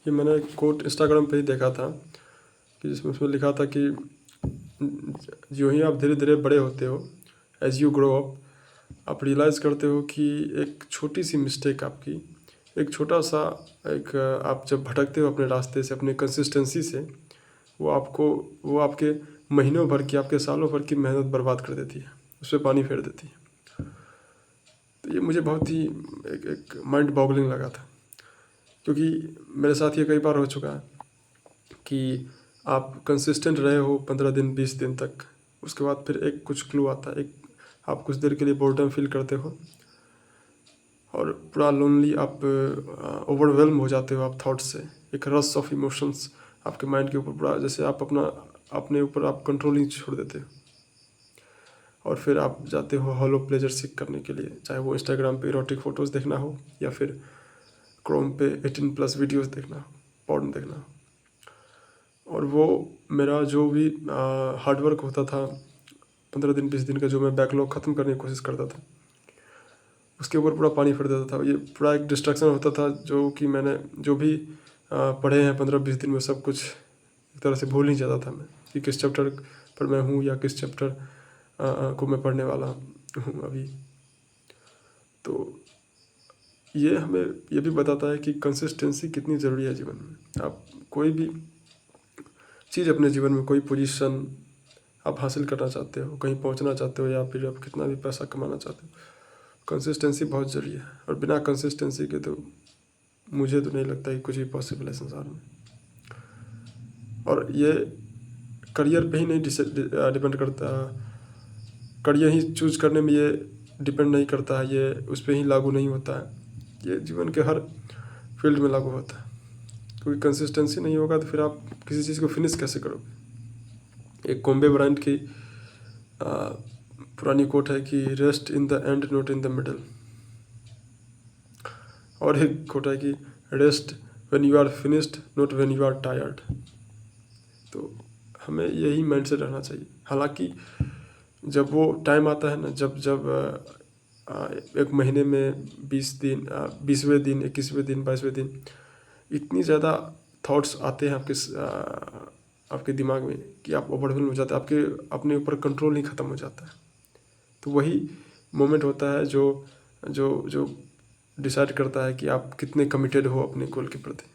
ये मैंने एक कोट इंस्टाग्राम पे ही देखा था कि जिसमें उसमें लिखा था कि जो ही आप धीरे धीरे बड़े होते हो, एज यू ग्रो अप, आप रियलाइज़ करते हो कि एक छोटी सी मिस्टेक आपकी, एक छोटा सा एक आप जब भटकते हो अपने रास्ते से, अपने कंसिस्टेंसी से, वो आपके महीनों भर की, आपके सालों भर की मेहनत बर्बाद कर देती है, उस पर पानी फेर देती है। तो ये मुझे बहुत ही एक माइंड बॉगलिंग लगा था, क्योंकि मेरे साथ ये कई बार हो चुका है कि आप कंसिस्टेंट रहे हो 15 दिन 20 दिन तक, उसके बाद फिर एक कुछ क्लू आता है, एक आप कुछ देर के लिए बोर्डम फील करते हो और पूरा लोनली आप ओवरवेल्म हो जाते हो आप थॉट्स से, एक रश ऑफ इमोशंस आपके माइंड के ऊपर पूरा, जैसे आप अपने ऊपर आप कंट्रोल ही छोड़ देते हो और फिर आप जाते हो हॉलो प्लेजर सीख करने के लिए, चाहे वो इंस्टाग्राम पे इरोटिक फ़ोटोज़ देखना हो या फिर क्रोम पे 18+ वीडियोज़ देखना हो, पॉर्न देखना हो। और वो मेरा जो भी हार्डवर्क होता था 15 दिन 20 दिन का, जो मैं बैकलॉग ख़त्म करने की कोशिश करता था, उसके ऊपर पूरा पानी फिर देता था। ये पूरा एक डिस्ट्रैक्शन होता था, जो कि मैंने जो भी पढ़े हैं 15-20 दिन में, सब कुछ एक तरह से भूल ही जाता था मैं कि किस चैप्टर पर मैं हूँ या किस चैप्टर को मैं पढ़ने वाला हूँ अभी। तो ये हमें ये भी बताता है कि कंसिस्टेंसी कितनी ज़रूरी है जीवन में। आप कोई भी चीज़ अपने जीवन में, कोई पोजीशन आप हासिल करना चाहते हो, कहीं पहुंचना चाहते हो, या फिर आप कितना भी पैसा कमाना चाहते हो, कंसिस्टेंसी बहुत ज़रूरी है। और बिना कंसिस्टेंसी के तो मुझे तो नहीं लगता कि कुछ भी पॉसिबल है संसार में। और ये करियर पे ही नहीं डिपेंड करता, करियर ही चूज करने में ये डिपेंड नहीं करता है, ये उस पर ही लागू नहीं होता है, ये जीवन के हर फील्ड में लागू होता है। क्योंकि कंसिस्टेंसी नहीं होगा तो फिर आप किसी चीज़ को फिनिश कैसे करोगे। एक कॉम्बे ब्रांड की पुरानी कोट है कि rest in the end not in the middle, और एक कोट है कि rest when you are finished not when you are tired. तो हमें यही माइंडसेट रहना चाहिए। हालांकि जब वो टाइम आता है ना, जब जब एक महीने में 20 दिन, 20वें दिन, 21वें दिन, 22वें दिन, इतनी ज़्यादा थॉट्स आते हैं आपके दिमाग में कि आप ओवरवेल्म हो जाते हैं, आपके अपने ऊपर कंट्रोल ही ख़त्म हो जाता है। तो वही मोमेंट होता है जो जो जो डिसाइड करता है कि आप कितने कमिटेड हो अपने गोल के प्रति।